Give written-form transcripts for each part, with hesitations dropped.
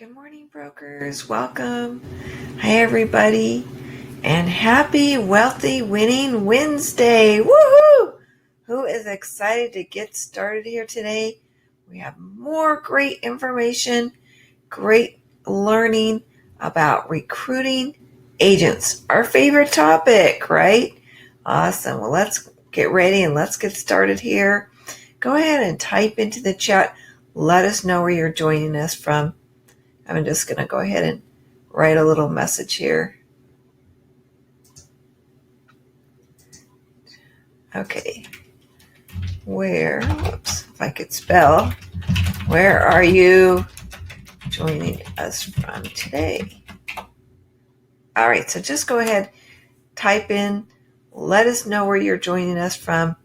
Good morning, brokers. Welcome. Hi, everybody. And happy, wealthy, winning Wednesday. Woohoo! Who is excited to get started here today? We have more great information, great learning about recruiting agents. Our favorite topic, right? Awesome. Well, let's get ready and let's get started here. Go ahead and type into the chat. Let us know where you're joining us from. I'm just going to go ahead and write a little message here. Okay. If I could spell, where are you joining us from today? All right, so just go ahead, type in, let us know where you're joining us from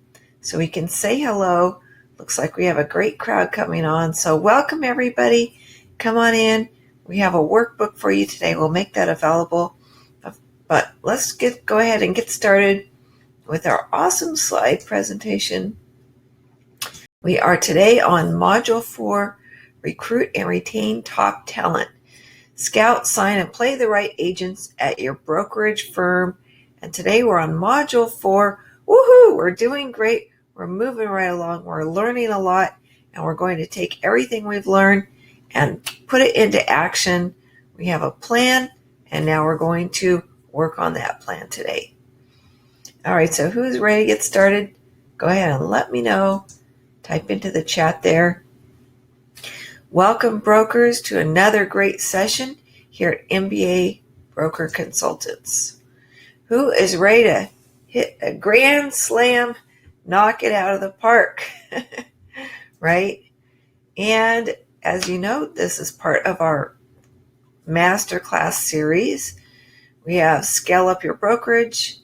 so we can say hello. Looks like we have a great crowd coming on. So welcome, everybody. Come on in. We have a workbook for you today. We'll make that available. But let's go ahead and get started with our awesome slide presentation. We are today on Module 4, Recruit and Retain Top Talent. Scout, sign, and play the right agents at your brokerage firm. And today we're on Module 4. Woohoo! We're doing great. We're moving right along. We're learning a lot. And we're going to take everything we've learned and put it into action. We have a plan, and now we're going to work on that plan today. All right, so who's ready to get started? Go ahead and let me know. Type into the chat there. Welcome, brokers, to another great session here at MBA Broker Consultants. Who is ready to hit a grand slam, knock it out of the park, right? And as you know, this is part of our masterclass series. We have Scale Up Your Brokerage,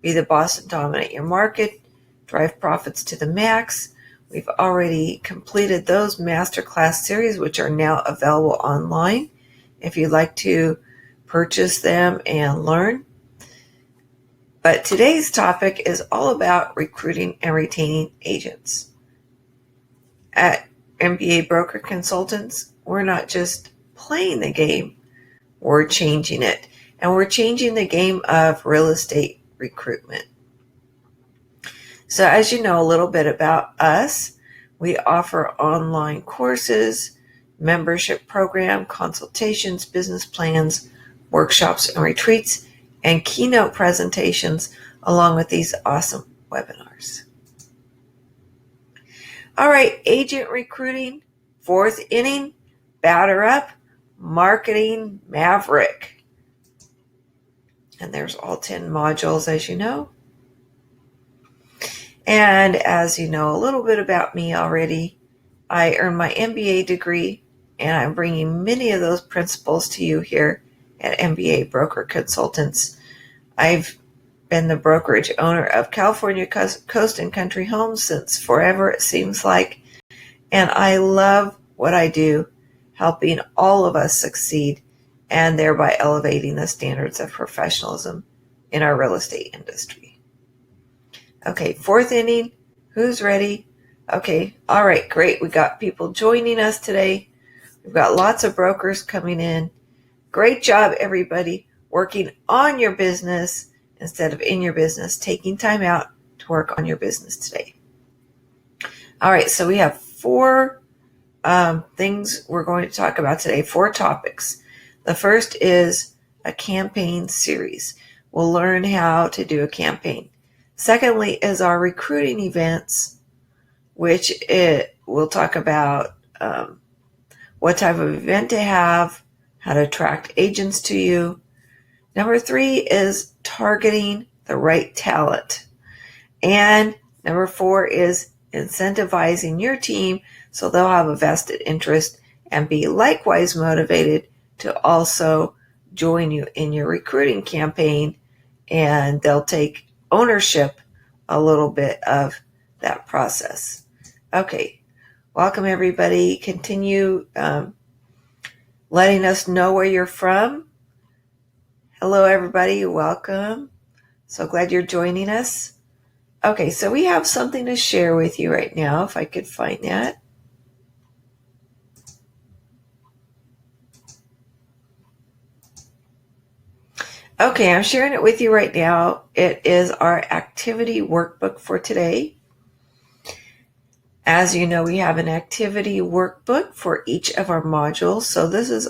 Be the Boss and Dominate Your Market, Drive Profits to the Max. We've already completed those masterclass series, which are now available online if you'd like to purchase them and learn. But today's topic is all about recruiting and retaining agents. At MBA Broker Consultants, we're not just playing the game, we're changing it. And we're changing the game of real estate recruitment. So as you know a little bit about us, we offer online courses, membership program, consultations, business plans, workshops and retreats, and keynote presentations, along with these awesome webinars. All right, agent recruiting, fourth inning, batter up, marketing Maverick. And there's all 10 modules, as you know. And as you know a little bit about me already, I earned my MBA degree, and I'm bringing many of those principles to you here at MBA Broker Consultants. I've been the brokerage owner of California Coast and Country Homes since forever, it seems like. And I love what I do, helping all of us succeed and thereby elevating the standards of professionalism in our real estate industry. Okay, fourth inning. Who's ready? Okay, all right, great. We got people joining us today. We've got lots of brokers coming in. Great job, everybody, working on your business instead of in your business, taking time out to work on your business today. All right, so we have four things we're going to talk about today, 4 topics. The first is a campaign series. We'll learn how to do a campaign. Secondly is our recruiting events, which we'll talk about what type of event to have, how to attract agents to you. Number 3 is targeting the right talent. And number 4 is incentivizing your team so they'll have a vested interest and be likewise motivated to also join you in your recruiting campaign, and they'll take ownership a little bit of that process. Okay, welcome everybody. Continue letting us know where you're from. Hello everybody, welcome. So glad you're joining us. Okay, so we have something to share with you right now, if I could find that. Okay, I'm sharing it with you right now. It is our activity workbook for today. As you know, we have an activity workbook for each of our modules. So this is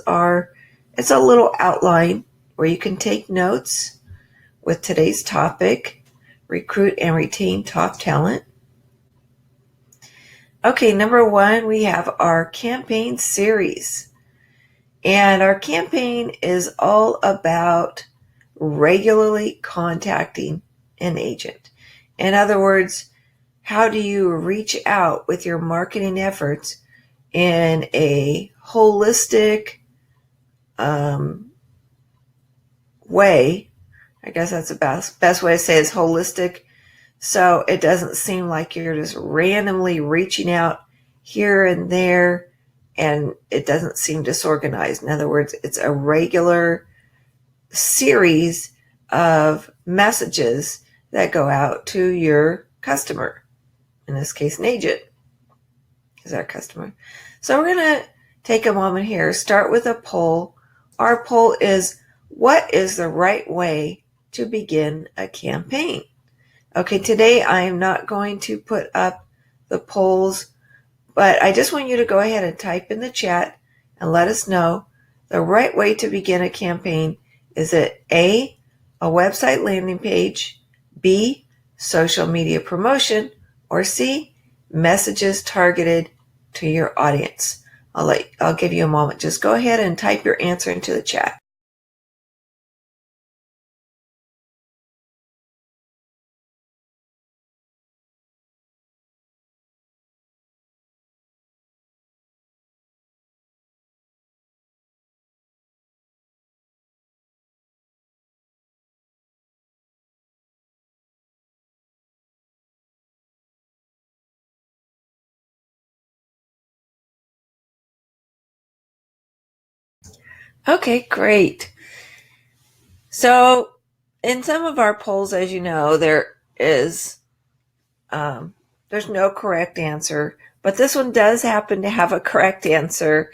it's a little outline where you can take notes with today's topic, recruit and retain top talent. Okay, number 1, we have our campaign series. And our campaign is all about regularly contacting an agent. In other words, how do you reach out with your marketing efforts in a holistic way? I guess that's the best way to say it is holistic. So it doesn't seem like you're just randomly reaching out here and there and it doesn't seem disorganized. In other words, it's a regular series of messages that go out to your customer. In this case, an agent is our customer. So we're going to take a moment here, start with a poll. Our poll is, what is the right way to begin a campaign? Okay, today I am not going to put up the polls, but I just want you to go ahead and type in the chat and let us know the right way to begin a campaign. Is it A, a website landing page, B, social media promotion, or C, messages targeted to your audience? I'll give you a moment. Just go ahead and type your answer into the chat. Okay, great. So in some of our polls, as you know, there's no correct answer, but this one does happen to have a correct answer.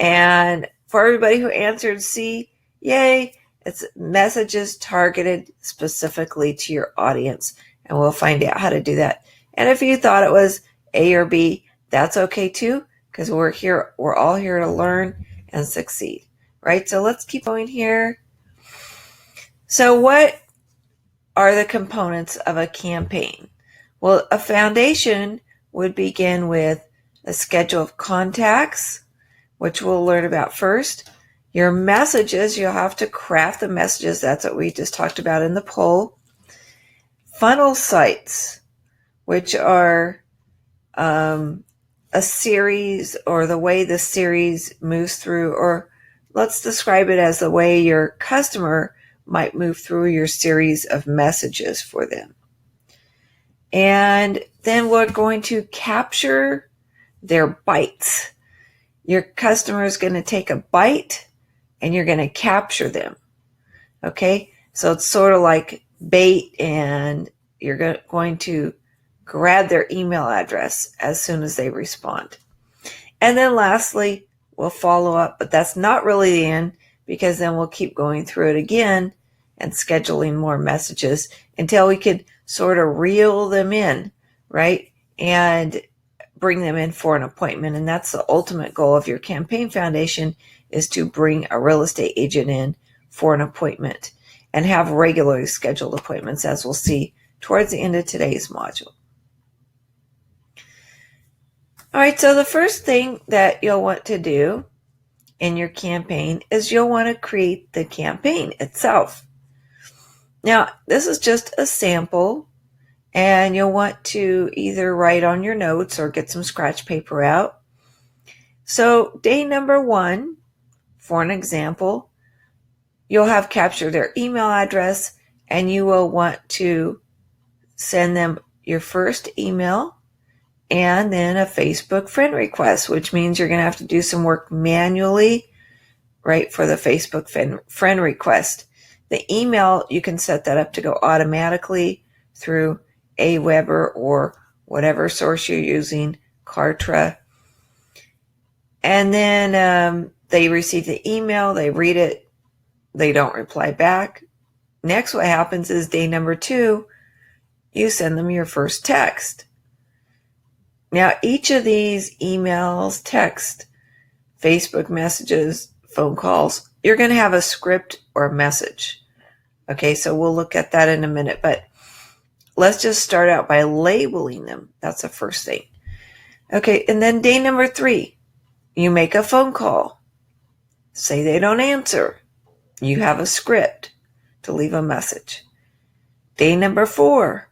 And for everybody who answered C, yay, it's messages targeted specifically to your audience. And we'll find out how to do that. And if you thought it was A or B, that's okay too, because we're all here to learn and succeed, right? So let's keep going here. So what are the components of a campaign? Well, a foundation would begin with a schedule of contacts, which we'll learn about first. Your messages, you'll have to craft the messages. That's what we just talked about in the poll. Funnel sites, which are a series, or the way the series moves through, or let's describe it as the way your customer might move through your series of messages for them. And then we're going to capture their bites. Your customer is going to take a bite and you're going to capture them. Okay, so it's sort of like bait, and you're going to grab their email address as soon as they respond. And then lastly, we'll follow up, but that's not really the end, because then we'll keep going through it again and scheduling more messages until we could sort of reel them in, right? And bring them in for an appointment. And that's the ultimate goal of your campaign foundation, is to bring a real estate agent in for an appointment and have regularly scheduled appointments, as we'll see towards the end of today's module. All right, so the first thing that you'll want to do in your campaign is you'll want to create the campaign itself. Now, this is just a sample, and you'll want to either write on your notes or get some scratch paper out. So day number 1, for an example, you'll have captured their email address, and you will want to send them your first email and then a Facebook friend request, which means you're going to have to do some work manually, right, for the Facebook friend request. The email, you can set that up to go automatically through Aweber or whatever source you're using, Kartra. And then they receive the email, they read it, they don't reply back, Next, what happens is day number 2, you send them your first text. Now, each of these emails, text, Facebook messages, phone calls, you're going to have a script or a message. Okay, so we'll look at that in a minute, but let's just start out by labeling them. That's the first thing. Okay, and then day number 3, you make a phone call. Say they don't answer. You have a script to leave a message. Day number 4,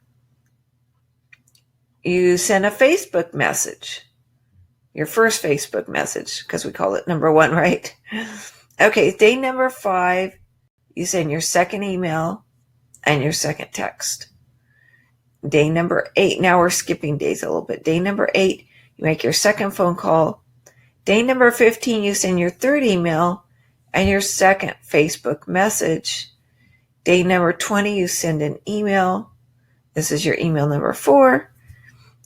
you send a Facebook message. Your first Facebook message, because we call it number 1, right? Okay, day number 5, you send your second email and your second text. Day number 8, now we're skipping days a little bit. Day number 8, you make your second phone call. Day number 15, you send your third email and your second Facebook message. Day number 20, you send an email. This is your email number 4.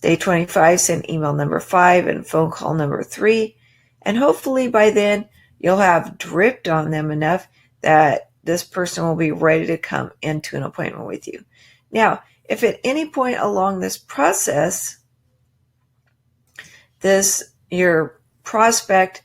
Day 25, send email number 5 and phone call number 3. And hopefully by then, you'll have dripped on them enough that this person will be ready to come into an appointment with you. Now, if at any point along this process, your prospect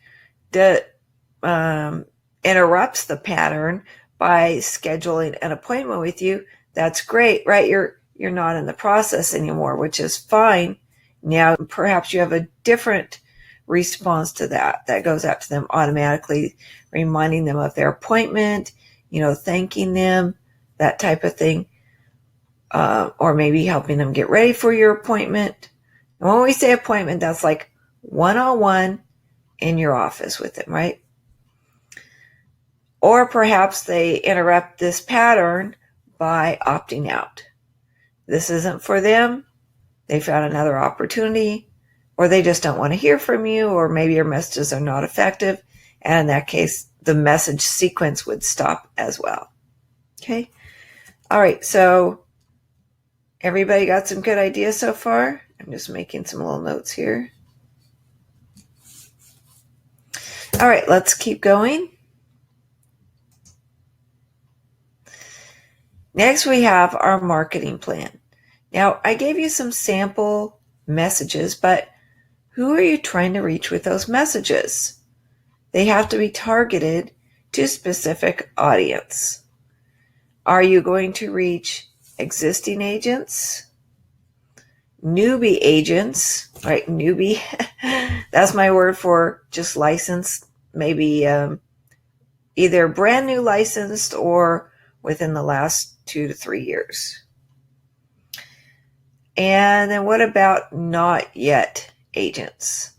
interrupts the pattern by scheduling an appointment with you, that's great, right? You're not in the process anymore, which is fine. Now, perhaps you have a different response to that goes out to them automatically, reminding them of their appointment, thanking them, that type of thing, or maybe helping them get ready for your appointment. And when we say appointment, that's like one-on-one in your office with them, right? Or perhaps they interrupt this pattern by opting out. This isn't for them. They found another opportunity, or they just don't want to hear from you, or maybe your messages are not effective. And in that case, the message sequence would stop as well. Okay. All right. So everybody got some good ideas so far? I'm just making some little notes here. All right, let's keep going. Next, we have our marketing plan. Now, I gave you some sample messages, but who are you trying to reach with those messages? They have to be targeted to a specific audience. Are you going to reach existing agents? Newbie agents, right? Newbie, that's my word for just licensed, maybe either brand new licensed or within the last 2 to 3 years. And then what about not yet agents?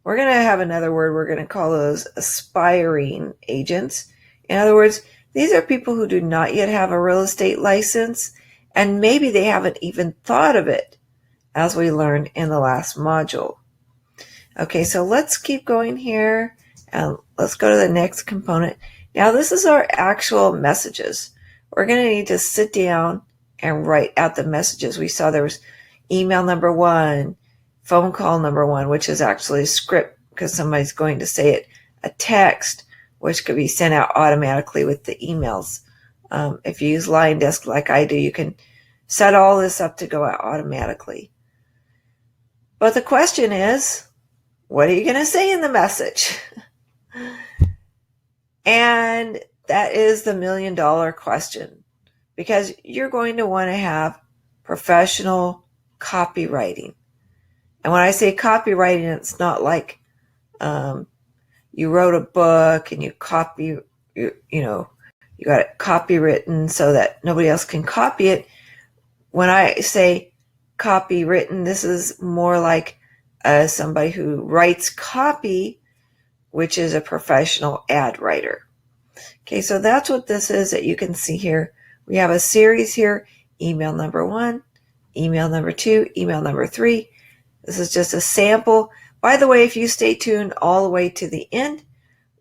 We're going to have another word. We're going to call those aspiring agents. In other words, these are people who do not yet have a real estate license, and maybe they haven't even thought of it, as we learned in the last module. Okay, so let's keep going here, and let's go to the next component. Now, this is our actual messages. We're going to need to sit down and write out the messages. We saw there was email number 1, phone call number 1, which is actually a script because somebody's going to say it, a text, which could be sent out automatically with the emails. If you use Line Desk like I do, you can set all this up to go out automatically. But the question is, what are you going to say in the message? And that is the $1 million question, because you're going to want to have professional copywriting. And when I say copywriting, it's not like you wrote a book and you got it copywritten so that nobody else can copy it. When I say copywritten, this is more like somebody who writes copy, which is a professional ad writer. Okay, so that's what this is that you can see here. We have a series here, email number 1, email number 2, email number 3. This is just a sample. By the way, if you stay tuned all the way to the end,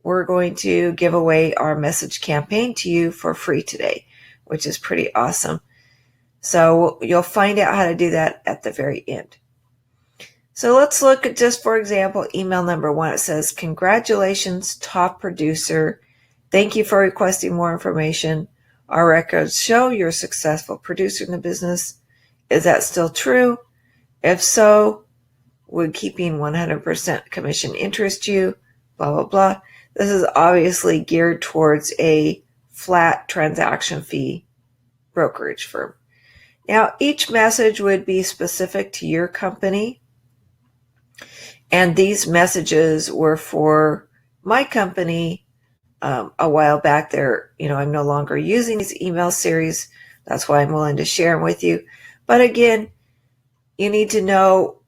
we're going to give away our message campaign to you for free today, which is pretty awesome. So you'll find out how to do that at the very end. So let's look at, just for example, email number 1. It says, "Congratulations, top producer. Thank you for requesting more information. Our records show you're a successful producer in the business. Is that still true? If so, would keeping 100% commission interest you? Blah, blah, blah. This is obviously geared towards a flat transaction fee brokerage firm. Now, each message would be specific to your company. And these messages were for my company a while back. I'm no longer using these email series. That's why I'm willing to share them with you. But again, you need to know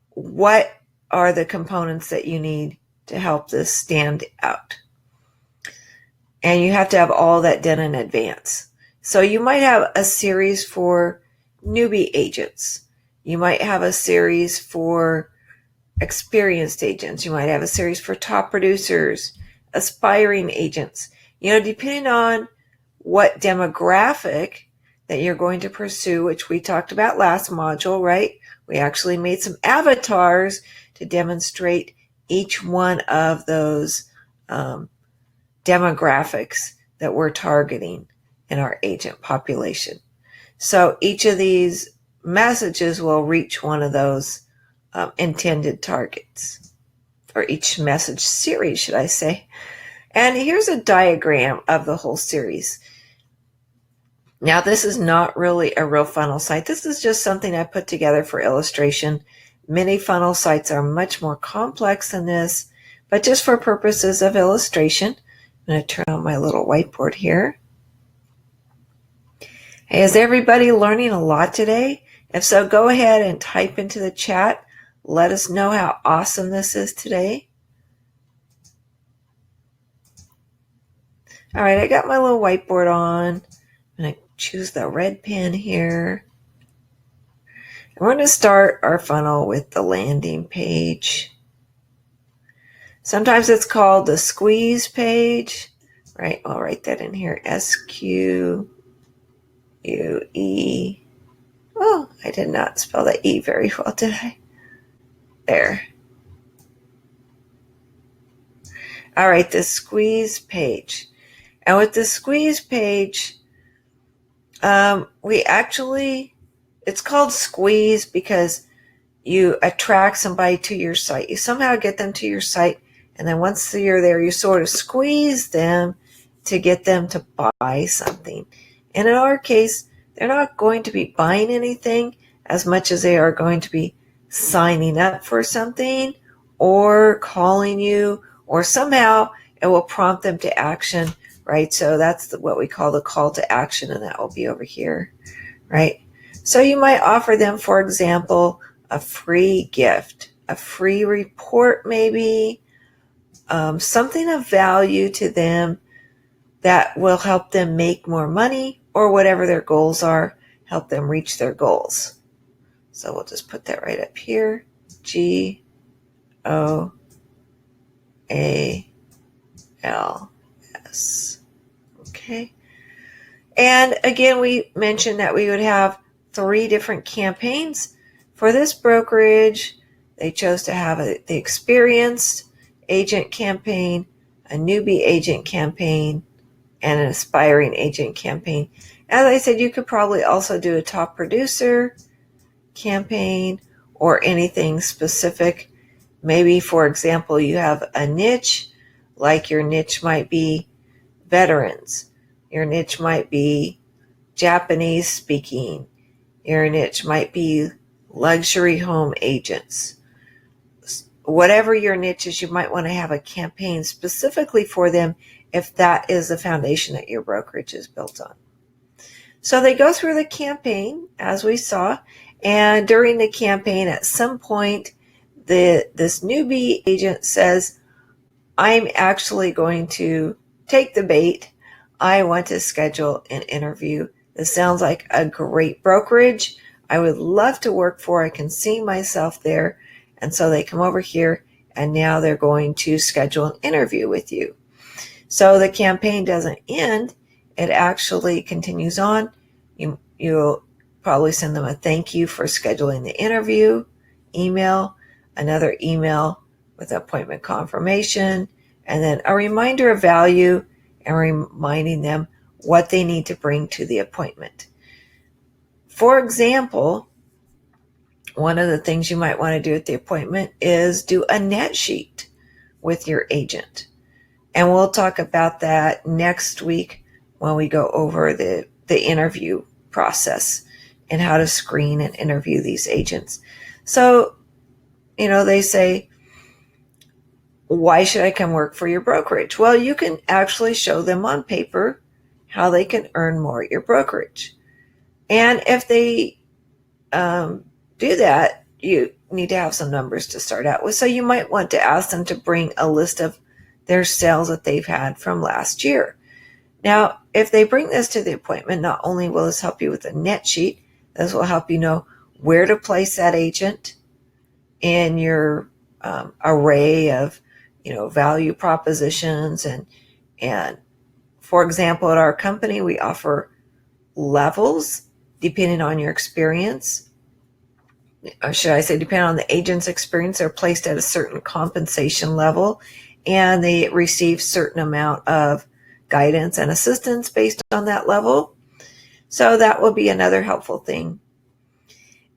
what are the components that you need to help this stand out. And you have to have all that done in advance. So you might have a series for newbie agents. You might have a series for experienced agents. You might have a series for top producers, aspiring agents. Depending on what demographic that you're going to pursue, which we talked about last module, right? We actually made some avatars to demonstrate each one of those demographics that we're targeting in our agent population. So each of these messages will reach one of those intended targets, or each message series, should I say. And here's a diagram of the whole series. Now, this is not really a real funnel site. This is just something I put together for illustration. Many funnel sites are much more complex than this, but just for purposes of illustration, I'm going to turn on my little whiteboard here. Hey, is everybody learning a lot today? If so, go ahead and type into the chat. Let us know how awesome this is today. All right, I got my little whiteboard on. I'm going to choose the red pen here. And we're going to start our funnel with the landing page. Sometimes it's called the squeeze page, right? I'll write that in here, SQUE. Oh, I did not spell the E very well, did I? There. All right, the squeeze page. And with the squeeze page, it's called squeeze because you attract somebody to your site. You somehow get them to your site, and then once you're there, you sort of squeeze them to get them to buy something. And in our case, they're not going to be buying anything as much as they are going to be signing up for something or calling you, or somehow it will prompt them to action, right? So that's what we call the call to action, and that will be over here, right? So you might offer them, for example, a free gift, a free report maybe, something of value to them that will help them make more money, or whatever their goals are, help them reach their goals. So we'll just put that right up here, GOALS. Okay. And again, we mentioned that we would have 3 different campaigns. For this brokerage, they chose to have the experienced agent campaign, a newbie agent campaign, and an aspiring agent campaign. As I said, you could probably also do a top producer campaign or anything specific. Maybe, for example, you have a niche, like your niche might be veterans. Your niche might be Japanese speaking. Your niche might be luxury home agents. Whatever your niche is, you might want to have a campaign specifically for them if that is the foundation that your brokerage is built on. So they go through the campaign, as we saw, and during the campaign, at some point, this newbie agent says, I'm actually going to take the bait. I want to schedule an interview. This sounds like a great brokerage. I would love to work for. I can see myself there. And so they come over here, and now they're going to schedule an interview with you. So the campaign doesn't end. It actually continues on. You'll probably send them a thank you for scheduling the interview email, another email with appointment confirmation, and then a reminder of value and reminding them what they need to bring to the appointment. For example, one of the things you might want to do at the appointment is do a net sheet with your agent. And we'll talk about that next week when we go over the interview process and how to screen and interview these agents. So, they say, why should I come work for your brokerage? Well, you can actually show them on paper how they can earn more at your brokerage. And if they do that, you need to have some numbers to start out with. So you might want to ask them to bring a list of their sales that they've had from last year. Now, if they bring this to the appointment, not only will this help you with a net sheet, this will help you know where to place that agent in your array of, value propositions. And for example, at our company, we offer levels depending on your experience. Or should I say, depending on the agent's experience, they're placed at a certain compensation level, and they receive certain amount of guidance and assistance based on that level. So that will be another helpful thing.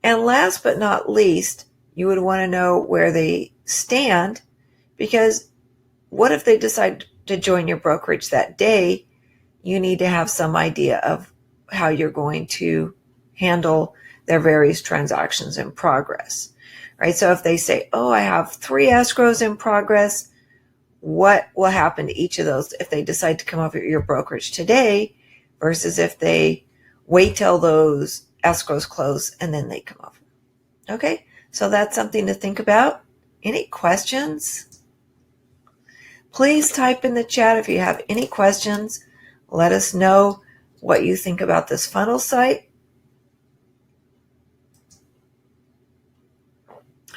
And last but not least, you would want to know where they stand, because what if they decide to join your brokerage that day? You need to have some idea of how you're going to handle their various transactions in progress, right? So if they say, I have 3 escrows in progress, what will happen to each of those if they decide to come over to your brokerage today versus if they wait till those escrows close and then they come over? Okay, so that's something to think about. Any questions? Please type in the chat if you have any questions. Let us know what you think about this funnel site.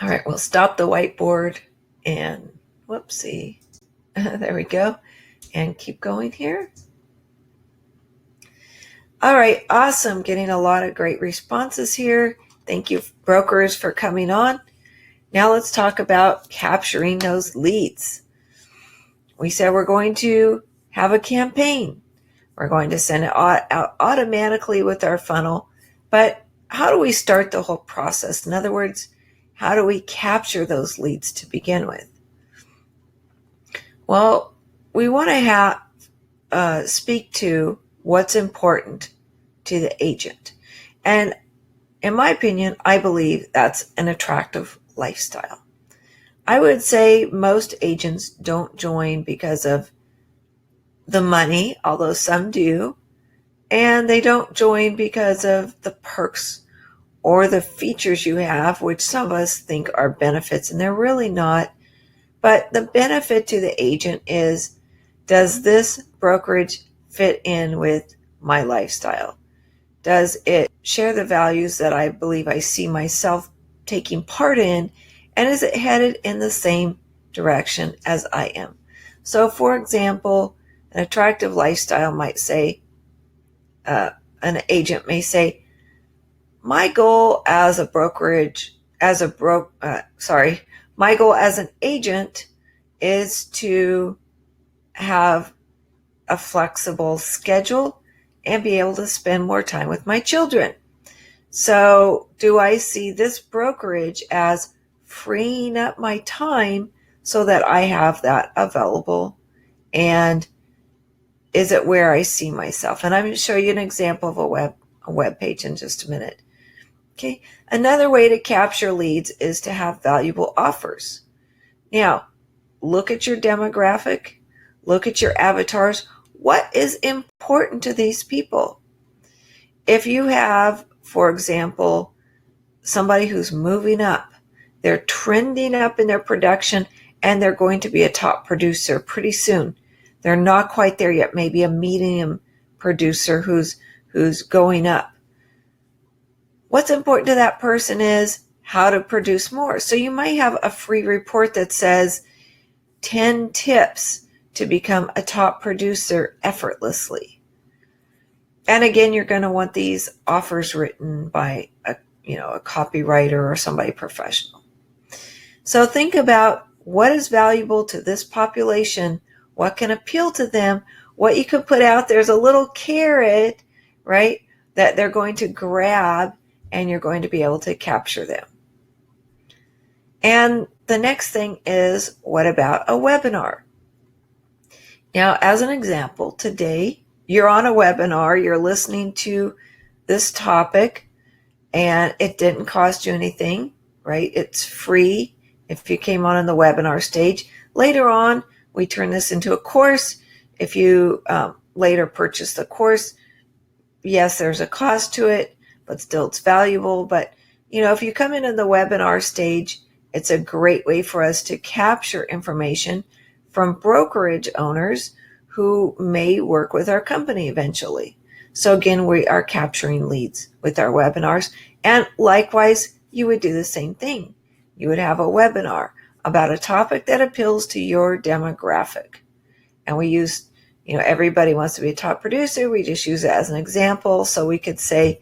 All right, we'll stop the whiteboard and whoopsie. There we go. And keep going here. All right, awesome. Getting a lot of great responses here. Thank you, brokers, for coming on. Now let's talk about capturing those leads. We said we're going to have a campaign. We're going to send it out automatically with our funnel. But how do we start the whole process? In other words, how do we capture those leads to begin with? Well, we want to speak to what's important to the agent. And in my opinion, I believe that's an attractive lifestyle. I would say most agents don't join because of the money, although some do, and they don't join because of the perks or the features you have, which some of us think are benefits, and they're really not. But the benefit to the agent is, does this brokerage fit in with my lifestyle? Does it share the values that I believe I see myself taking part in? And is it headed in the same direction as I am? So, for example, an attractive lifestyle might say, an agent may say, my goal as a brokerage, my goal as an agent is to have a flexible schedule and be able to spend more time with my children. So do I see this brokerage as freeing up my time so that I have that available? And is it where I see myself? And I'm going to show you an example of a web page in just a minute. Okay. Another way to capture leads is to have valuable offers. Now, look at your demographic, look at your avatars. What is important to these people? If you have, for example, somebody who's moving up, they're trending up in their production, and they're going to be a top producer pretty soon. They're not quite there yet, maybe a medium producer who's going up. What's important to that person is how to produce more. So you might have a free report that says 10 tips to become a top producer effortlessly. And again, you're going to want these offers written by a copywriter or somebody professional. So think about what is valuable to this population, what can appeal to them, what you could put out there's a little carrot, right, that they're going to grab, and you're going to be able to capture them. And the next thing is, what about a webinar? Now, as an example, today you're on a webinar, you're listening to this topic, and it didn't cost you anything, right? It's free if you came on in the webinar stage. Later on, we turn this into a course. If you later purchase the course, yes, there's a cost to it, but still it's valuable. But, if you come in the webinar stage, it's a great way for us to capture information from brokerage owners who may work with our company eventually. So again, we are capturing leads with our webinars. And likewise, you would do the same thing. You would have a webinar about a topic that appeals to your demographic. And we use, everybody wants to be a top producer. We just use it as an example. So we could say,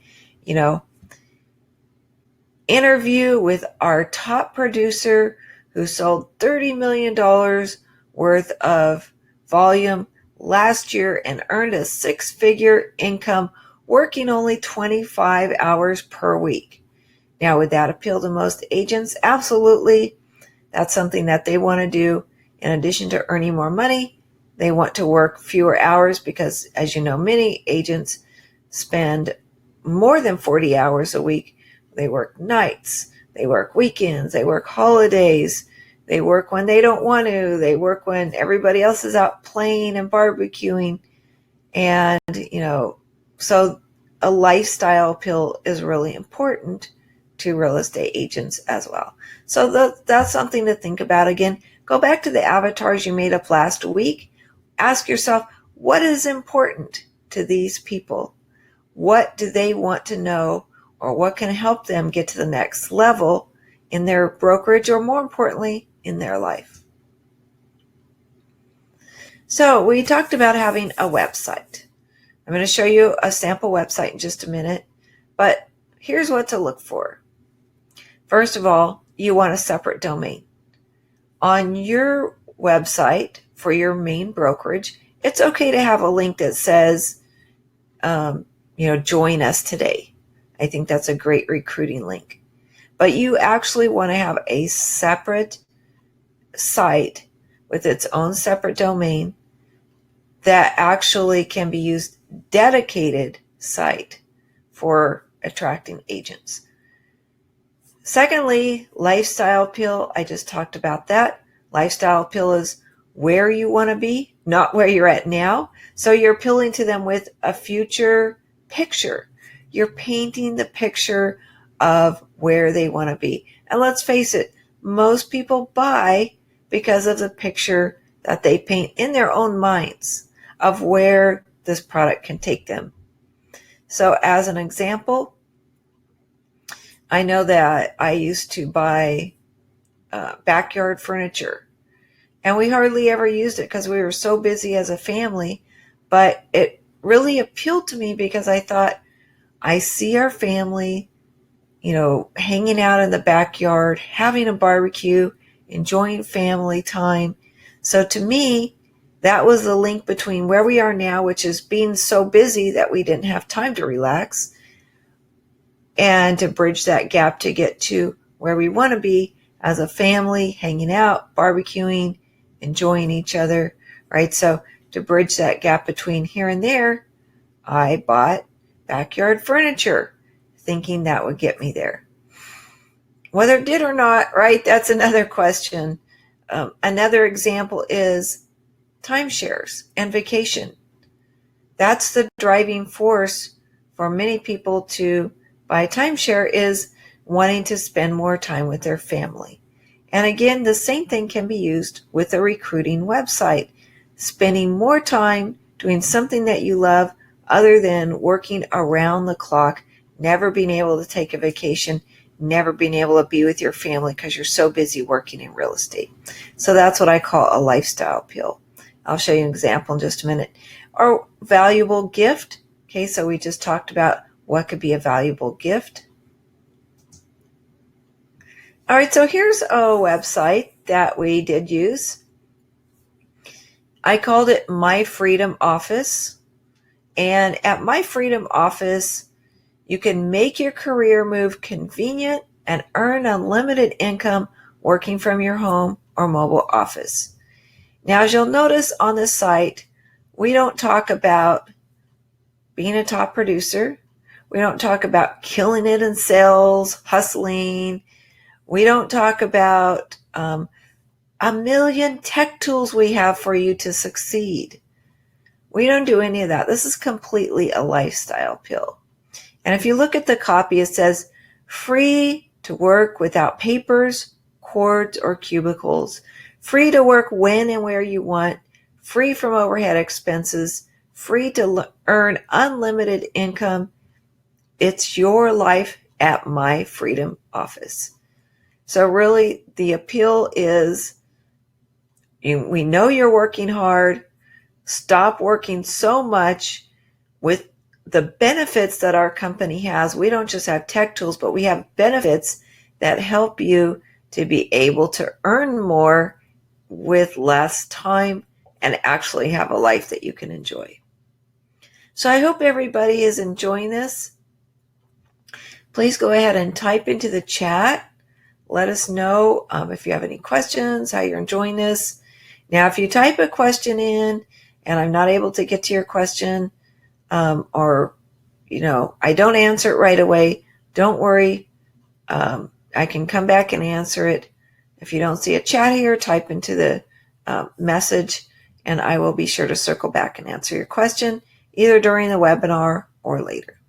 interview with our top producer who sold $30 million worth of volume last year and earned a six-figure income working only 25 hours per week. Now, would that appeal to most agents? Absolutely. That's something that they want to do. In addition to earning more money, they want to work fewer hours because, as you know, many agents spend more than 40 hours a week. They work nights, they work weekends, they work holidays, they work when they don't want to, they work when everybody else is out playing and barbecuing. And, so a lifestyle appeal is really important to real estate agents as well. So that's something to think about. Again, go back to the avatars you made up last week. Ask yourself, what is important to these people? What do they want to know, or what can help them get to the next level in their brokerage, or more importantly, in their life? So we talked about having a website. I'm going to show you a sample website in just a minute, but here's what to look for. First of all, you want a separate domain. On your website for your main brokerage, it's okay to have a link that says, join us today. I think that's a great recruiting link. But you actually want to have a separate site with its own separate domain that actually can be used, dedicated site for attracting agents. Secondly, lifestyle appeal. I just talked about that. Lifestyle appeal is where you want to be, not where you're at now. So you're appealing to them with a future picture. You're painting the picture of where they want to be. And let's face it, most people buy because of the picture that they paint in their own minds of where this product can take them. So as an example, I know that I used to buy backyard furniture, and we hardly ever used it because we were so busy as a family, but it really appealed to me because I thought, I see our family, hanging out in the backyard, having a barbecue, enjoying family time. So to me, that was the link between where we are now, which is being so busy that we didn't have time to relax, and to bridge that gap to get to where we want to be as a family, hanging out, barbecuing, enjoying each other, right? So to bridge that gap between here and there, I bought backyard furniture, thinking that would get me there. Whether it did or not, right, that's another question. Another example is timeshares and vacation. That's the driving force for many people to buy a timeshare, is wanting to spend more time with their family. And again, the same thing can be used with a recruiting website. Spending more time doing something that you love other than working around the clock, never being able to take a vacation, never being able to be with your family because you're so busy working in real estate. So that's what I call a lifestyle appeal. I'll show you an example in just a minute. Or valuable gift. Okay, so we just talked about what could be a valuable gift. All right, so here's a website that we did use. I called it My Freedom Office. And at My Freedom Office, you can make your career move convenient and earn unlimited income working from your home or mobile office. Now, as you'll notice on this site, we don't talk about being a top producer. We don't talk about killing it in sales, hustling. We don't talk about a million tech tools we have for you to succeed. We don't do any of that. This is completely a lifestyle pill. And if you look at the copy, it says free to work without papers, cords, or cubicles, free to work when and where you want, free from overhead expenses, free to earn unlimited income. It's your life at My Freedom Office. So really, the appeal is we know you're working hard. Stop working so much with the benefits that our company has. We don't just have tech tools, but we have benefits that help you to be able to earn more with less time and actually have a life that you can enjoy. So I hope everybody is enjoying this. Please go ahead and type into the chat. Let us know if you have any questions, how you're enjoying this. Now, if you type a question in and I'm not able to get to your question, or I don't answer it right away, don't worry. I can come back and answer it. If you don't see a chat here, type into the message and I will be sure to circle back and answer your question either during the webinar or later.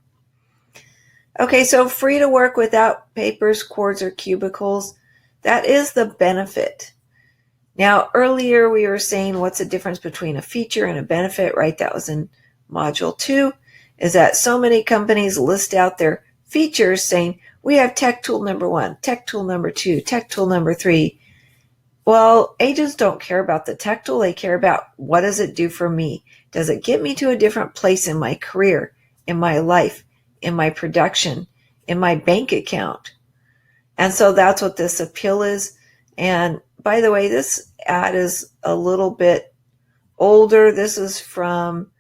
Okay, so free to work without papers, cords, or cubicles. That is the benefit. Now, earlier we were saying what's the difference between a feature and a benefit, right? That was in Module 2, is that so many companies list out their features saying, we have tech tool number 1, tech tool number 2, tech tool number 3. Well, agents don't care about the tech tool. They care about what does it do for me? Does it get me to a different place in my career, in my life, in my production, in my bank account? And so that's what this appeal is. And by the way, this ad is a little bit older. This is from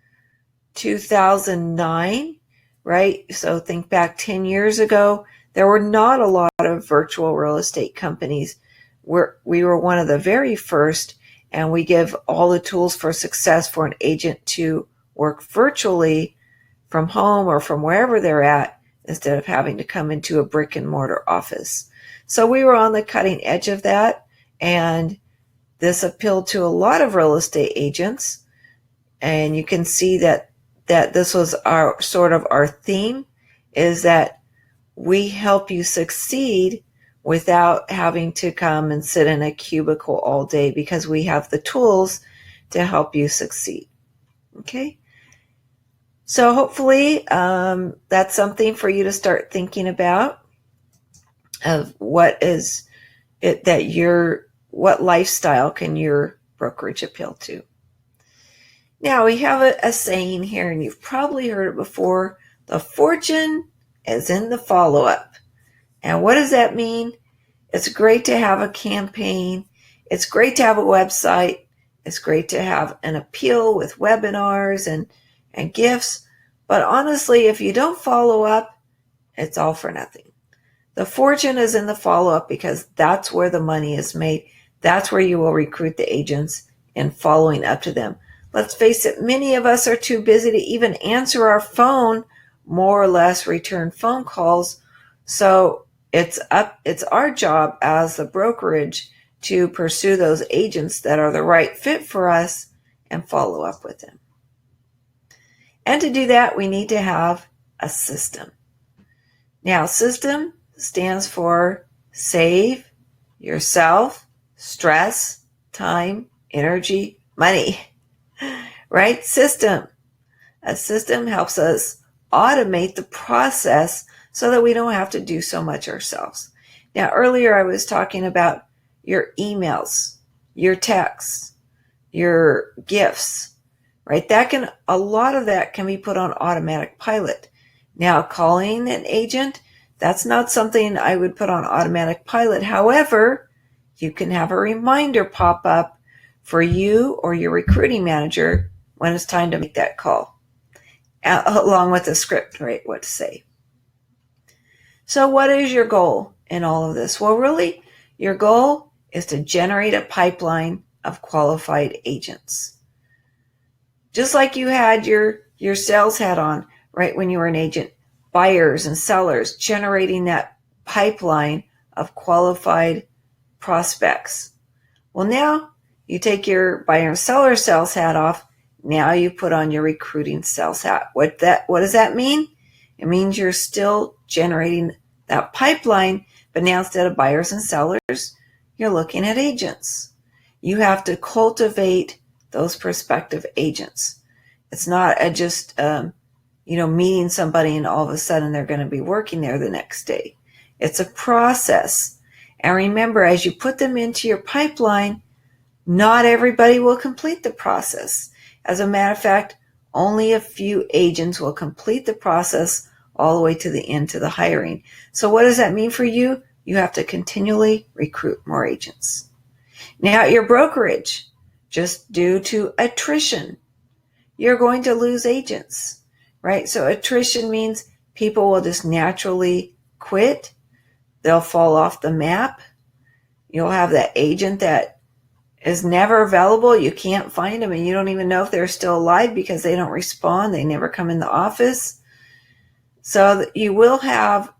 2009, right? So think back 10 years ago. There were not a lot of virtual real estate companies. We were one of the very first, and we give all the tools for success for an agent to work virtually from home or from wherever they're at instead of having to come into a brick and mortar office. So we were on the cutting edge of that, and this appealed to a lot of real estate agents. And you can see that this was our sort of our theme, is that we help you succeed without having to come and sit in a cubicle all day, because we have the tools to help you succeed. Okay? So hopefully that's something for you to start thinking about, of what lifestyle can your brokerage appeal to. Now we have a saying here, and you've probably heard it before: the fortune is in the follow-up. And what does that mean? It's great to have a campaign. It's great to have a website. It's great to have an appeal with webinars and gifts. But honestly, if you don't follow up, it's all for nothing. The fortune is in the follow-up, because that's where the money is made. That's where you will recruit the agents and following up to them. Let's face it, many of us are too busy to even answer our phone, more or less return phone calls. So it's our job as the brokerage to pursue those agents that are the right fit for us and follow up with them. And to do that, we need to have a system. Now, system stands for save yourself stress, time, energy, money, right? System. A system helps us automate the process so that we don't have to do so much ourselves. Now, earlier I was talking about your emails, your texts, your gifts, right? A lot of that can be put on automatic pilot. Now, calling an agent, that's not something I would put on automatic pilot. However, you can have a reminder pop up for you or your recruiting manager when it's time to make that call, along with the script, right? What to say. So what is your goal in all of this? Well, really, your goal is to generate a pipeline of qualified agents. Just like you had your sales hat on, right, when you were an agent, buyers and sellers, generating that pipeline of qualified prospects. Well, now you take your buyer and seller sales hat off. Now you put on your recruiting sales hat. What does that mean? It means you're still generating that pipeline, but now instead of buyers and sellers, you're looking at agents. You have to cultivate those prospective agents. It's not just meeting somebody and all of a sudden they're going to be working there the next day. It's a process. And remember, as you put them into your pipeline, not everybody will complete the process. As a matter of fact, only a few agents will complete the process all the way to the end, to the hiring. So what does that mean for you? You have to continually recruit more agents. Now, at your brokerage, just due to attrition, you're going to lose agents, right? So attrition means people will just naturally quit. They'll fall off the map. You'll have that agent that is never available. You can't find them and you don't even know if they're still alive because they don't respond. They never come in the office. So you will have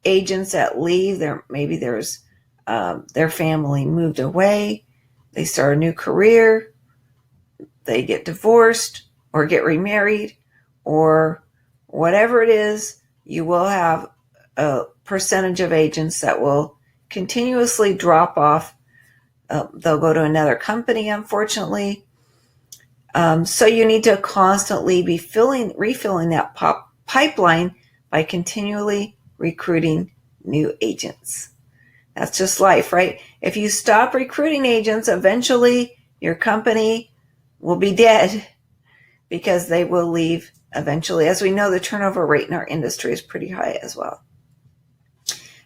agents that leave. Maybe there's their family moved away. They start a new career. They get divorced or get remarried or whatever it is. You will have a percentage of agents that will continuously drop off. They'll go to another company, unfortunately. So you need to constantly be refilling that pipeline by continually recruiting new agents. That's just life, right? If you stop recruiting agents, eventually your company will be dead because they will leave eventually. As we know, the turnover rate in our industry is pretty high as well.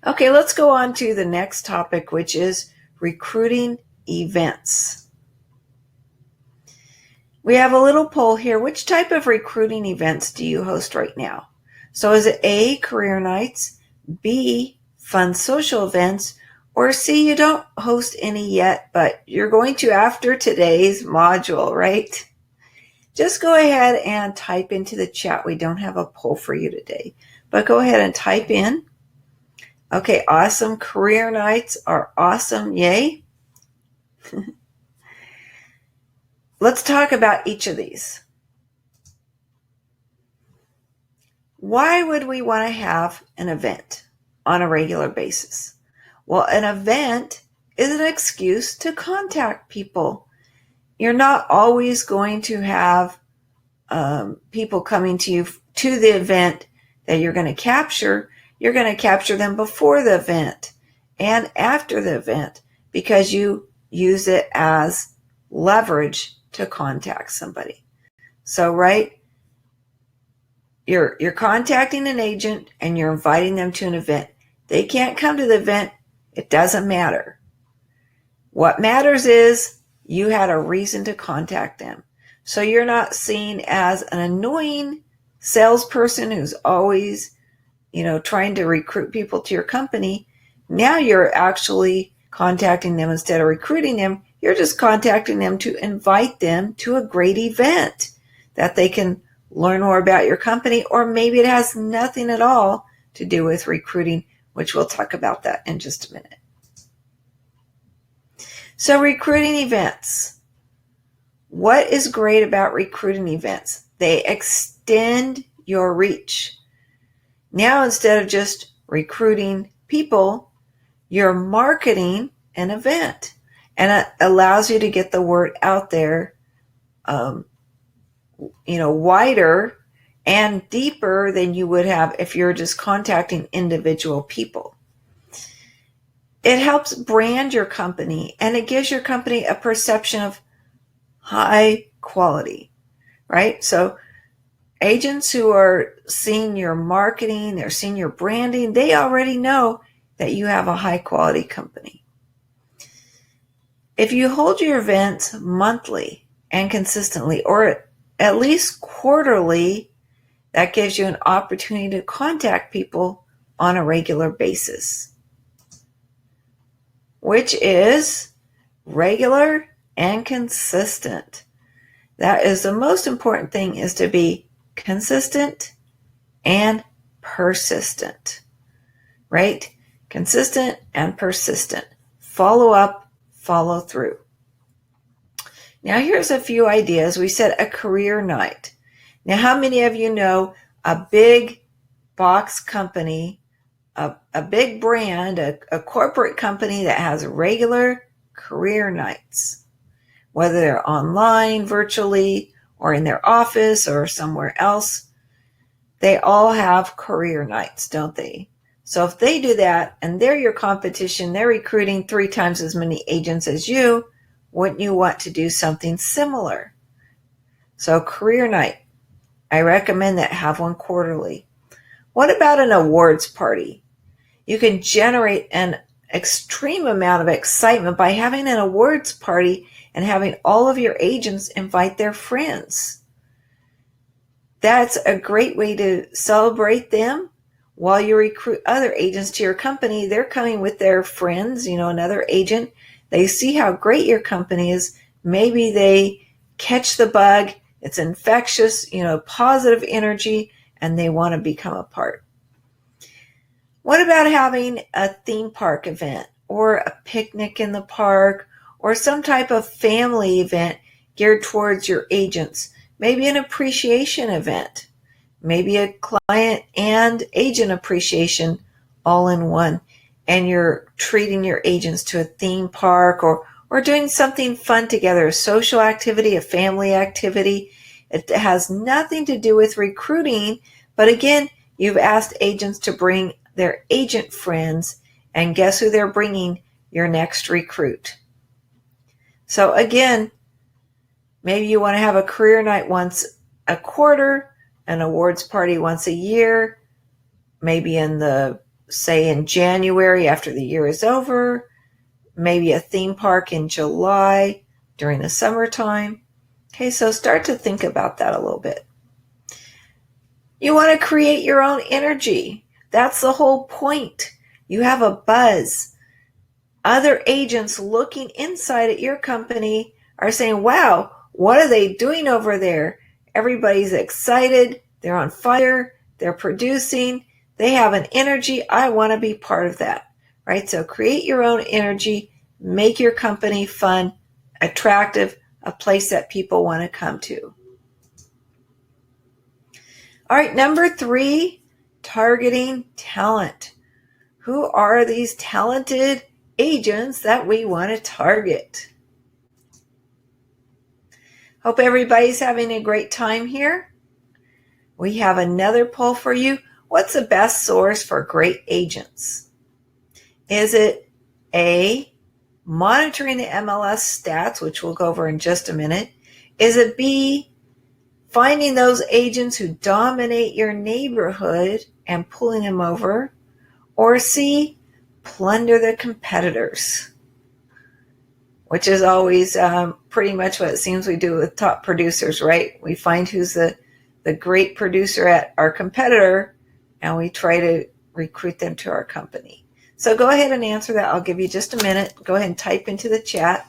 Okay, let's go on to the next topic, which is recruiting events. We have a little poll here. Which type of recruiting events do you host right now? So is it A, career nights, B, fun social events, or C, you don't host any yet, but you're going to after today's module, right? Just go ahead and type into the chat. We don't have a poll for you today, but go ahead and type in. Okay, awesome. Career nights are awesome. Yay. Let's talk about each of these. Why would we want to have an event on a regular basis? Well, an event is an excuse to contact people. You're not always going to have people coming to you to the event that you're going to capture. You're going to capture them before the event and after the event because you use it as leverage to contact somebody. So, right, you're contacting an agent and you're inviting them to an event. They can't come to the event. It doesn't matter. What matters is you had a reason to contact them. So you're not seen as an annoying salesperson who's always, trying to recruit people to your company. Now you're actually contacting them instead of recruiting them. You're just contacting them to invite them to a great event that they can learn more about your company, or maybe it has nothing at all to do with recruiting, which we'll talk about that in just a minute. So recruiting events. What is great about recruiting events? They extend your reach. Now, instead of just recruiting people, you're marketing an event, and it allows you to get the word out there, wider and deeper than you would have if you're just contacting individual people. It helps brand your company, and it gives your company a perception of high quality, right? So agents who are seeing your marketing, they're seeing your branding, they already know that you have a high quality company. If you hold your events monthly and consistently, or at least quarterly, that gives you an opportunity to contact people on a regular basis, which is regular and consistent. That is the most important thing, is to be consistent and persistent, right? Consistent and persistent. Follow up, follow through. Now here's a few ideas. We said a career night. Now, how many of you know a big box company, a big brand, a corporate company that has regular career nights, whether they're online, virtually, or in their office or somewhere else? They all have career nights, don't they? So if they do that and they're your competition, they're recruiting 3 times as many agents as you, wouldn't you want to do something similar? So career night, I recommend that have one quarterly. What about an awards party? You can generate an extreme amount of excitement by having an awards party and having all of your agents invite their friends. That's a great way to celebrate them while you recruit other agents to your company. They're coming with their friends, another agent. They see how great your company is. Maybe they catch the bug. It's infectious, positive energy, and they want to become a part. What about having a theme park event or a picnic in the park or some type of family event geared towards your agents? Maybe an appreciation event, maybe a client and agent appreciation all in one, and you're treating your agents to a theme park or doing something fun together, a social activity, a family activity. It has nothing to do with recruiting, but again, you've asked agents to bring their agent friends, and guess who they're bringing? Your next recruit. So again, maybe you want to have a career night once a quarter, an awards party once a year, maybe in January after the year is over, maybe a theme park in July during the summertime. Okay, so start to think about that a little bit. You want to create your own energy. That's the whole point. You have a buzz. Other agents looking inside at your company are saying, wow, what are they doing over there? Everybody's excited. They're on fire. They're producing. They have an energy. I want to be part of that, right? So create your own energy. Make your company fun, attractive, a place that people want to come to. All right, number 3, targeting talent. Who are these talented agents that we want to target? Hope everybody's having a great time here. We have another poll for you. What's the best source for great agents? Is it A, monitoring the MLS stats, which we'll go over in just a minute? Is it B, finding those agents who dominate your neighborhood and pulling them over? Or C, plunder the competitors, which is always pretty much what it seems we do with top producers, right? We find who's the great producer at our competitor, and we try to recruit them to our company. So go ahead and answer that. I'll give you just a minute. Go ahead and type into the chat.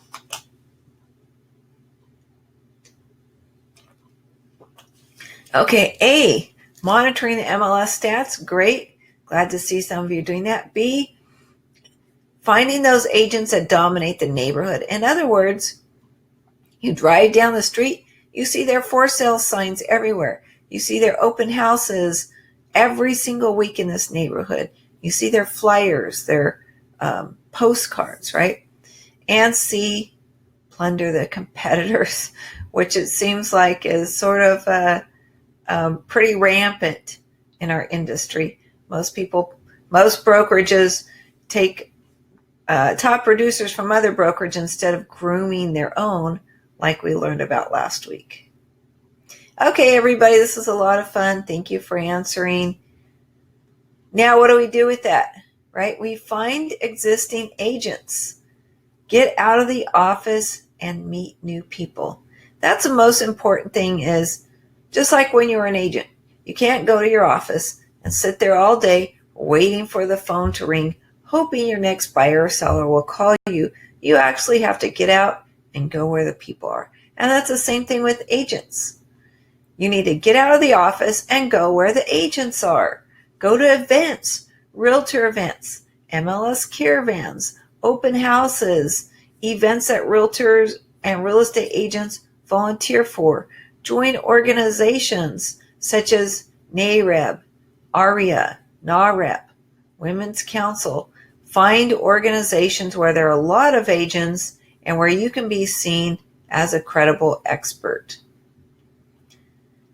Okay, A, monitoring the MLS stats. Great. Glad to see some of you doing that. B, finding those agents that dominate the neighborhood. In other words, you drive down the street, you see their for sale signs everywhere. You see their open houses every single week in this neighborhood. You see their flyers, their postcards, right? And C, plunder the competitors, which it seems like is sort of pretty rampant in our industry. Most brokerages take top producers from other brokerage instead of grooming their own, like we learned about last week. Okay, everybody, this was a lot of fun. Thank you for answering. Now, what do we do with that, right? We find existing agents. Get out of the office and meet new people. That's the most important thing. Is just like when you're an agent, you can't go to your office and sit there all day waiting for the phone to ring, hoping your next buyer or seller will call you. You actually have to get out and go where the people are. And that's the same thing with agents. You need to get out of the office and go where the agents are. Go to events, realtor events, MLS caravans, open houses, events that realtors and real estate agents volunteer for. Join organizations such as NAREB, ARIA, NAREP, Women's Council. Find organizations where there are a lot of agents and where you can be seen as a credible expert.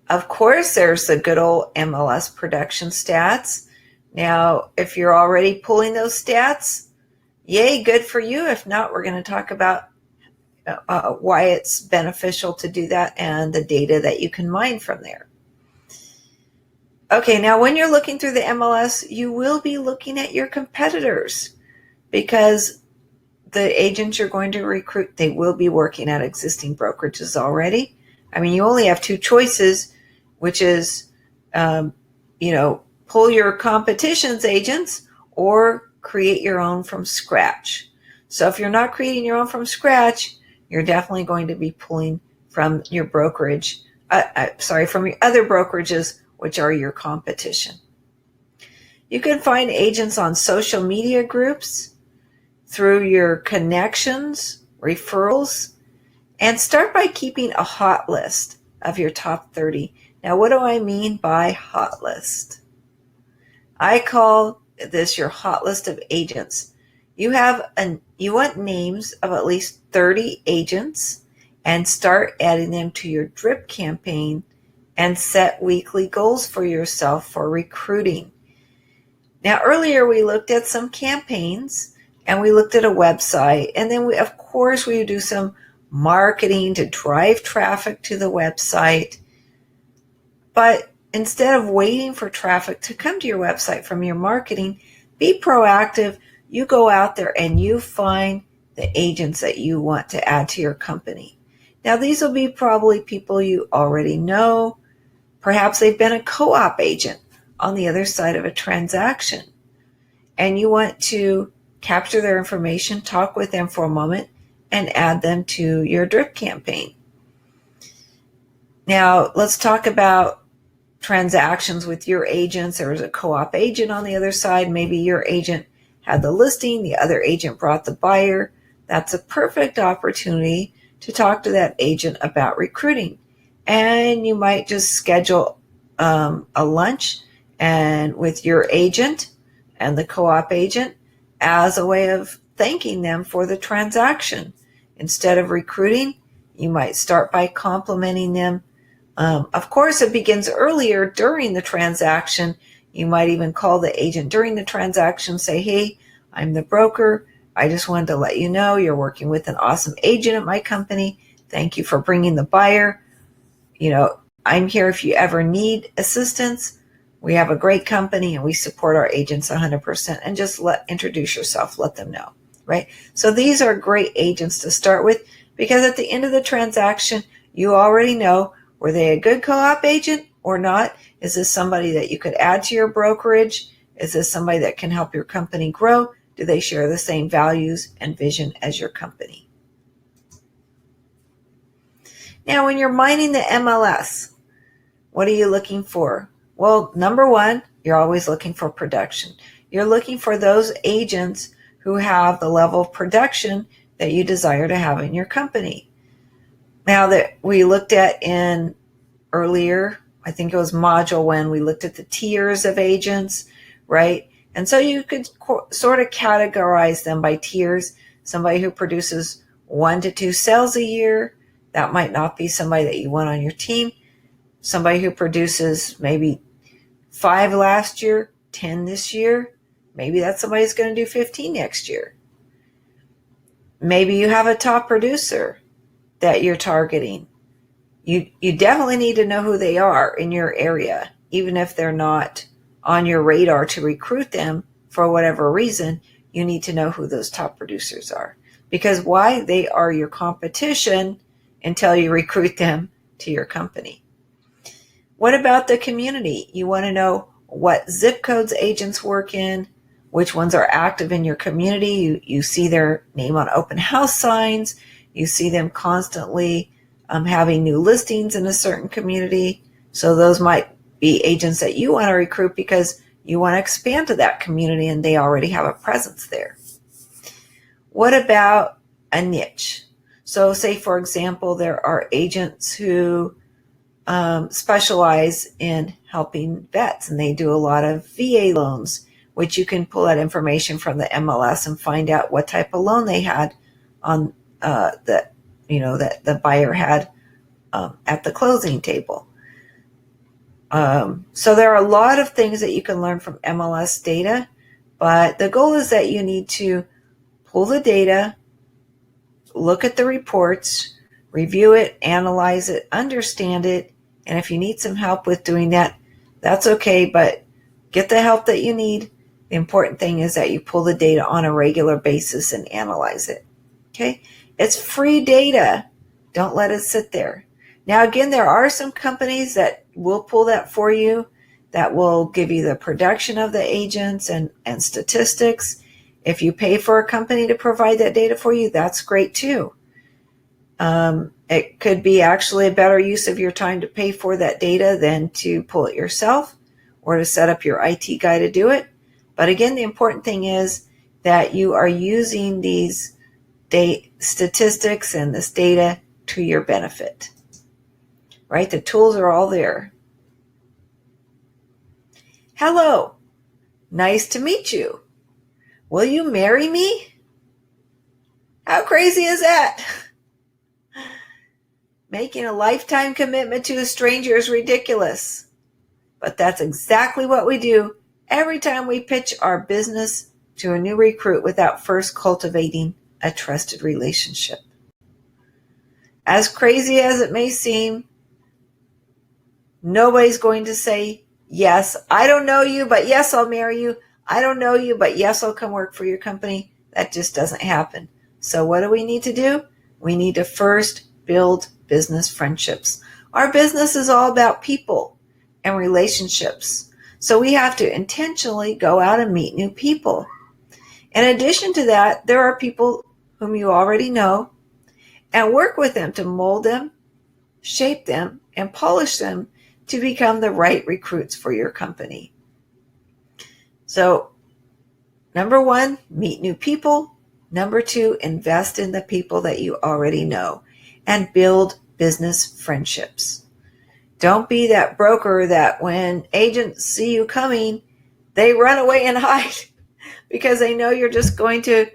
Of course, there's the good old MLS production stats. Now, if you're already pulling those stats, yay, good for you. If not, we're going to talk about why it's beneficial to do that and the data that you can mine from there. Okay, now when you're looking through the MLS, you will be looking at your competitors, because the agents you're going to recruit, they will be working at existing brokerages already. I mean, you only have two choices, which is, pull your competition's agents or create your own from scratch. So if you're not creating your own from scratch, you're definitely going to be pulling from your brokerage, from your other brokerages, which are your competition. You can find agents on social media groups, through your connections, referrals, and start by keeping a hot list of your top 30. Now, what do I mean by hot list? I call this your hot list of agents. You want names of at least 30 agents and start adding them to your drip campaign and set weekly goals for yourself for recruiting. Now, earlier we looked at some campaigns and we looked at a website, and then we would do some marketing to drive traffic to the website. But instead of waiting for traffic to come to your website from your marketing, be proactive. You go out there and you find the agents that you want to add to your company. Now, these will be probably people you already know. Perhaps they've been a co-op agent on the other side of a transaction, and you want to capture their information, talk with them for a moment, and add them to your drip campaign. Now, let's talk about transactions with your agents. There was a co-op agent on the other side. Maybe your agent had the listing, the other agent brought the buyer. That's a perfect opportunity to talk to that agent about recruiting. And you might just schedule a lunch and with your agent and the co-op agent as a way of thanking them for the transaction. Instead of recruiting, you might start by complimenting them. Of course, it begins earlier during the transaction. You might even call the agent during the transaction, say, hey, I'm the broker. I just wanted to let you know you're working with an awesome agent at my company. Thank you for bringing the buyer. I'm here if you ever need assistance. We have a great company and we support our agents 100%. And just introduce yourself, let them know, right? So these are great agents to start with, because at the end of the transaction, you already know, were they a good co-op agent or not? Is this somebody that you could add to your brokerage? Is this somebody that can help your company grow? Do they share the same values and vision as your company? Now, when you're mining the MLS, what are you looking for? Well, number one, you're always looking for production. You're looking for those agents who have the level of production that you desire to have in your company. Now, that we looked at in earlier, I think it was module when we looked at the tiers of agents, right? And so you could sort of categorize them by tiers. Somebody who produces 1 to 2 sales a year, that might not be somebody that you want on your team. Somebody who produces maybe 5 last year, 10 this year, maybe that's somebody who's going to do 15 next year. Maybe you have a top producer that you're targeting. You definitely need to know who they are in your area, even if they're not on your radar to recruit them for whatever reason. You need to know who those top producers are, Because why? They are your competition until you recruit them to your company. What about the community? You want to know what zip codes agents work in, which ones are active in your community. You see their name on open house signs. You see them constantly having new listings in a certain community. So those might be agents that you want to recruit because you want to expand to that community and they already have a presence there. What about a niche? So say, for example, there are agents who specialize in helping vets, and they do a lot of VA loans, which you can pull that information from the MLS and find out what type of loan they had on that the buyer had at the closing table. So there are a lot of things that you can learn from MLS data, but the goal is that you need to pull the data, look at the reports, review it, analyze it, understand it, and if you need some help with doing that, that's okay, but get the help that you need. The important thing is that you pull the data on a regular basis and analyze it. Okay? It's free data. Don't let it sit there. Now, again, there are some companies that will pull that for you, that will give you the production of the agents and statistics. If you pay for a company to provide that data for you, that's great too. It could be actually a better use of your time to pay for that data than to pull it yourself or to set up your IT guy to do it. But again, the important thing is that you are using these statistics and this data to your benefit, right? The tools are all there. Hello, nice to meet you. Will you marry me? How crazy is that? Making a lifetime commitment to a stranger is ridiculous. But that's exactly what we do every time we pitch our business to a new recruit without first cultivating a trusted relationship. As crazy as it may seem, nobody's going to say, yes, I don't know you, but yes, I'll marry you. I don't know you, but yes, I'll come work for your company. That just doesn't happen. So what do we need to do? We need to first build business friendships. Our business is all about people and relationships. So we have to intentionally go out and meet new people. In addition to that, there are people whom you already know and work with them to mold them, shape them, and polish them to become the right recruits for your company. So, number one, meet new people. Number two, invest in the people that you already know and build business friendships. Don't be that broker that when agents see you coming, they run away and hide because they know you're just going to,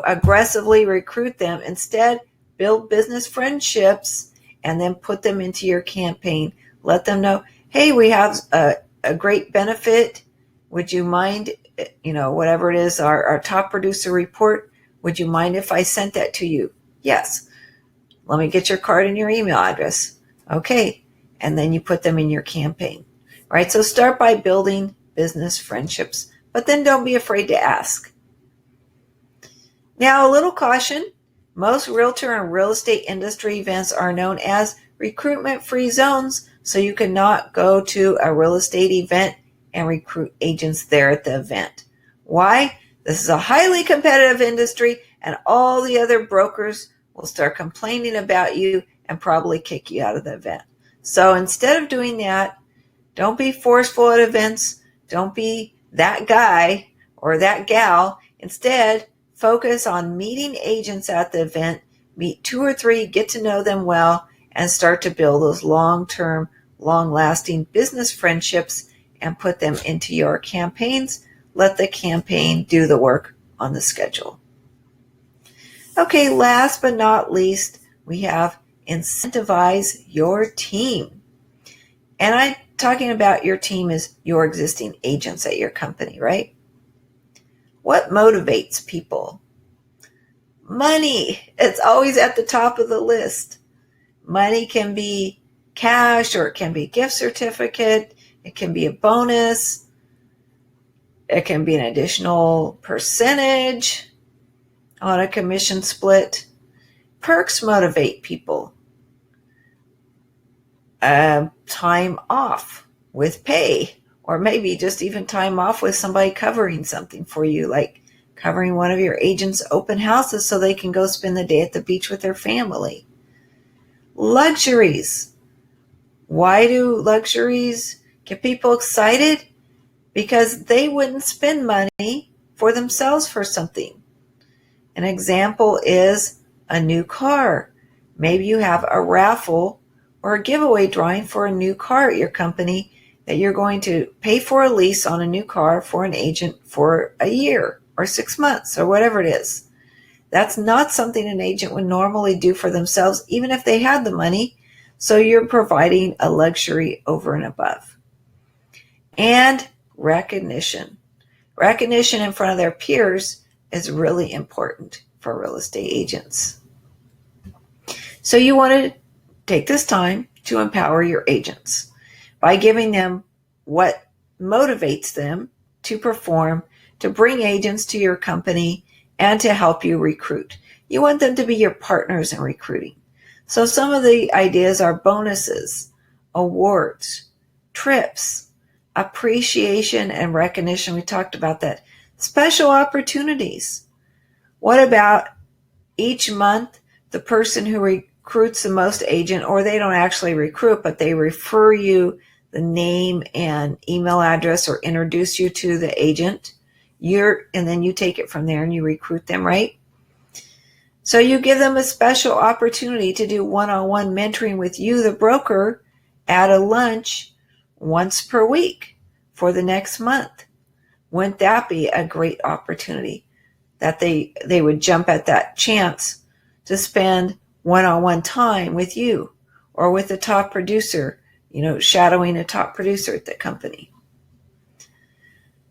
aggressively recruit them. Instead, build business friendships and then put them into your campaign. Let them know, hey, we have a great benefit. Would you mind, whatever it is, our top producer report, would you mind if I sent that to you? Yes. Let me get your card and your email address. Okay. And then you put them in your campaign, right? So start by building business friendships, but then don't be afraid to ask. Now, a little caution. Most realtor and real estate industry events are known as recruitment-free zones, so you cannot go to a real estate event and recruit agents there at the event. Why? This is a highly competitive industry, and all the other brokers will start complaining about you and probably kick you out of the event. So instead of doing that, don't be forceful at events. Don't be that guy or that gal. Instead, focus on meeting agents at the event. Meet 2 or 3, get to know them well, and start to build those long-term, long-lasting business friendships and put them into your campaigns. Let the campaign do the work on the schedule. Okay, last but not least, we have incentivize your team. And I'm talking about your team as your existing agents at your company, right? What motivates people? Money. It's always at the top of the list. Money can be cash or it can be a gift certificate. It can be a bonus. It can be an additional percentage. on a commission split. Perks motivate people. Time off with pay, or maybe just even time off with somebody covering something for you, like covering one of your agents' open houses so they can go spend the day at the beach with their family. Luxuries. Why do luxuries get people excited? Because they wouldn't spend money for themselves for something. An example is a new car. Maybe you have a raffle or a giveaway drawing for a new car at your company that you're going to pay for a lease on a new car for an agent for a year or 6 months or whatever it is. That's not something an agent would normally do for themselves, even if they had the money. So you're providing a luxury over and above. And recognition. Recognition in front of their peers is really important for real estate agents. So you want to take this time to empower your agents by giving them what motivates them to perform, to bring agents to your company, and to help you recruit. You want them to be your partners in recruiting. So some of the ideas are bonuses, awards, trips, appreciation and recognition. We talked about that. Special opportunities. What about each month the person who recruits the most agent, or they don't actually recruit, but they refer you the name and email address or introduce you to the agent, and then you take it from there and you recruit them, right? So you give them a special opportunity to do one-on-one mentoring with you, the broker, at a lunch once per week for the next month. Wouldn't that be a great opportunity that they would jump at that chance to spend one-on-one time with you or with the top producer, shadowing a top producer at the company.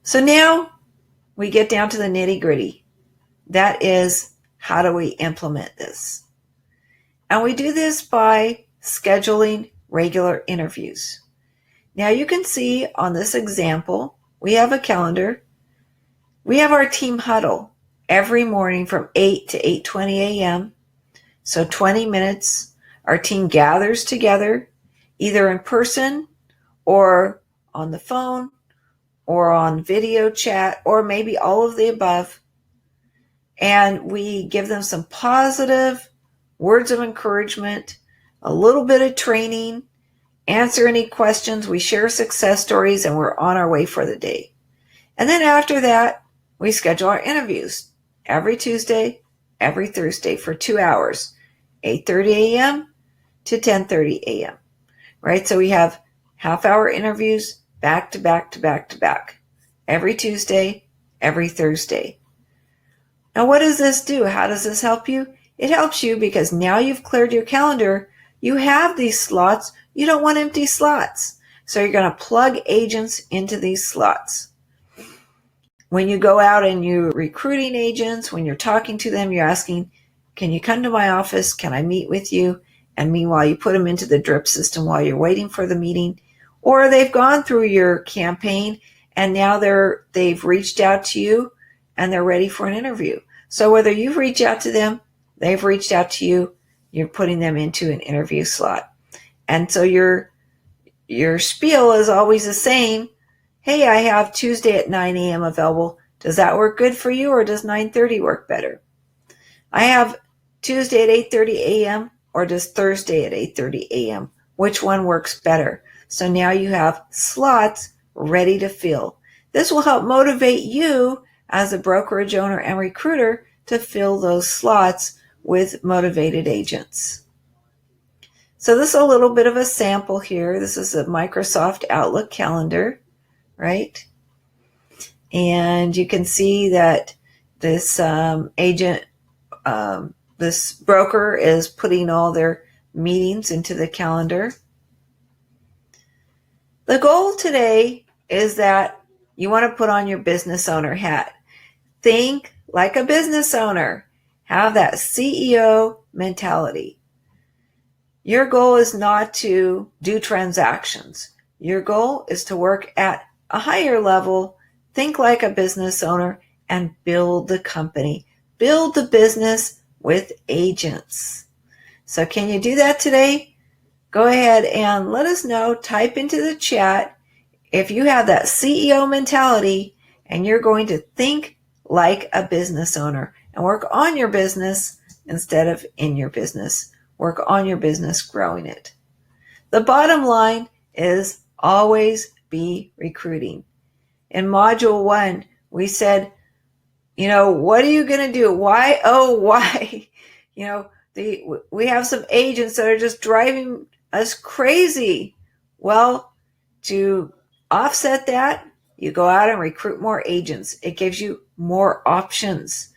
So now we get down to the nitty-gritty. That is, how do we implement this? And we do this by scheduling regular interviews. Now you can see on this example, we have a calendar. We have our team huddle every morning from 8 to 8:20 a.m. So 20 minutes, our team gathers together, either in person or on the phone or on video chat, or maybe all of the above. And we give them some positive words of encouragement, a little bit of training, answer any questions, we share success stories, and we're on our way for the day. And then after that, we schedule our interviews every Tuesday, every Thursday for 2 hours, 8:30 a.m. to 10:30 a.m. Right? So we have half-hour interviews back to back to back to back, every Tuesday, every Thursday. Now, what does this do? How does this help you? It helps you because now you've cleared your calendar. You have these slots. You don't want empty slots. So you're going to plug agents into these slots. When you go out and you're recruiting agents, when you're talking to them, you're asking, can you come to my office? Can I meet with you? And meanwhile, you put them into the drip system while you're waiting for the meeting. Or they've gone through your campaign and now they've reached out to you and they're ready for an interview. So whether you've reached out to them, they've reached out to you, you're putting them into an interview slot. And so your spiel is always the same. Hey, I have Tuesday at 9 a.m. available. Does that work good for you, or does 9:30 work better? I have Tuesday at 8:30 a.m. or does Thursday at 8:30 a.m.? Which one works better? So now you have slots ready to fill. This will help motivate you as a brokerage owner and recruiter to fill those slots with motivated agents. So this is a little bit of a sample here. This is a Microsoft Outlook calendar, right? And you can see that this this broker is putting all their meetings into the calendar. The goal today is that you want to put on your business owner hat. Think like a business owner. Have that CEO mentality. Your goal is not to do transactions. Your goal is to work at a higher level, think like a business owner, and build the company. build the business with agents. So can you do that today? Go ahead and let us know. Type into the chat if you have that CEO mentality and you're going to think like a business owner and work on your business instead of in your business. Work on your business, growing it. The bottom line is always be recruiting. In module 1, we said, what are you going to do? Why? Oh, why? We have some agents that are just driving us crazy. Well, to offset that, you go out and recruit more agents. It gives you more options.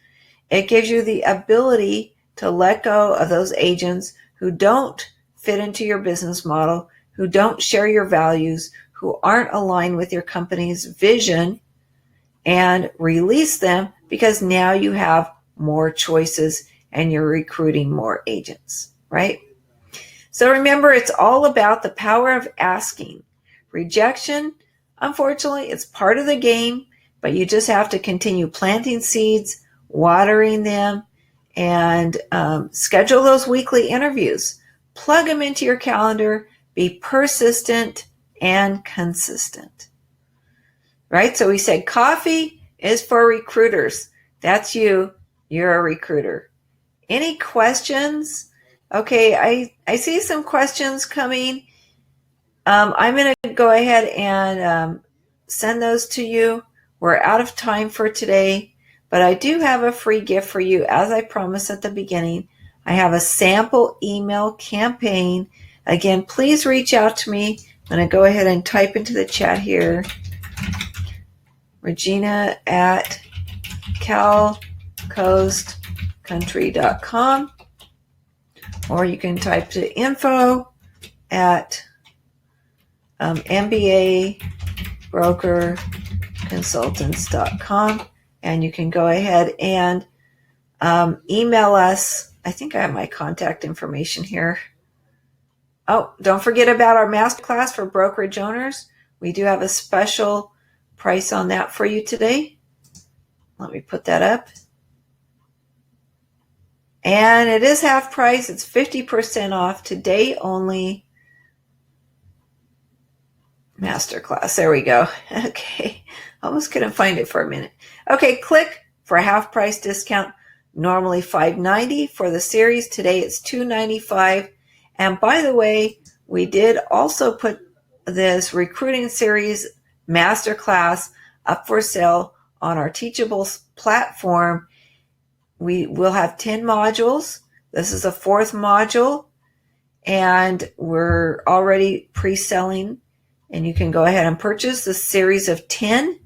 It gives you the ability to let go of those agents who don't fit into your business model, who don't share your values, who aren't aligned with your company's vision, and release them, because now you have more choices and you're recruiting more agents, right? So remember, it's all about the power of asking. Rejection, unfortunately, it's part of the game, but you just have to continue planting seeds, watering them, and schedule those weekly interviews. Plug them into your calendar. Be persistent and consistent. Right? So we said coffee is for recruiters. That's you. You're a recruiter. Any questions? Okay, I see some questions coming. I'm going to go ahead and send those to you. We're out of time for today, but I do have a free gift for you. As I promised at the beginning, I have a sample email campaign. Again, please reach out to me. I'm going to go ahead and type into the chat here, Regina at calcoastcountry.com, or you can type to info at mbabrokerconsultants.com, and you can go ahead and email us. I think I have my contact information here. Oh, don't forget about our masterclass for brokerage owners. We do have a special price on that for you today. Let me put that up. And it is half price. It's 50% off today only. Masterclass. There we go. Okay. Almost couldn't find it for a minute. Okay, click for a half price discount. Normally $5.90 for the series. Today it's $2.95. And by the way, we did also put this recruiting series masterclass up for sale on our Teachable platform. We will have 10 modules. This is the 4th module, and we're already pre-selling, and you can go ahead and purchase the series of 10.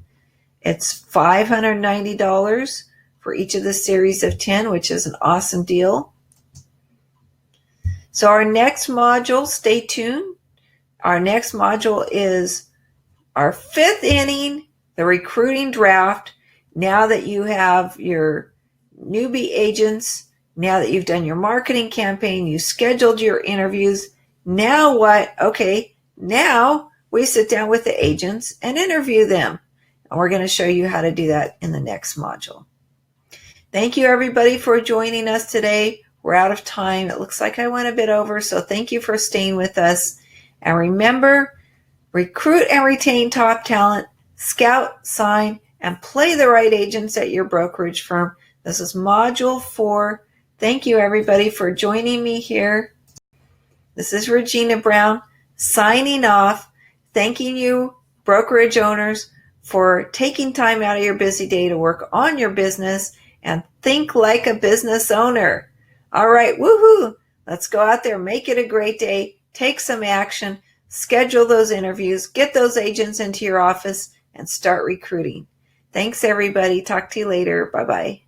It's $590 for each of the series of 10, which is an awesome deal. So our next module, stay tuned. Our next module is our 5th inning, the recruiting draft. Now that you have your newbie agents, now that you've done your marketing campaign, you scheduled your interviews, now what? Okay, now we sit down with the agents and interview them. And we're going to show you how to do that in the next module. Thank you, everybody, for joining us today. We're out of time. It looks like I went a bit over, so thank you for staying with us. And remember, recruit and retain top talent, scout, sign, and play the right agents at your brokerage firm. This is Module 4. Thank you, everybody, for joining me here. This is Regina Brown signing off, thanking you, brokerage owners, for taking time out of your busy day to work on your business and think like a business owner. All right, woohoo! Let's go out there, make it a great day, take some action, schedule those interviews, get those agents into your office, and start recruiting. Thanks, everybody. Talk to you later. Bye-bye.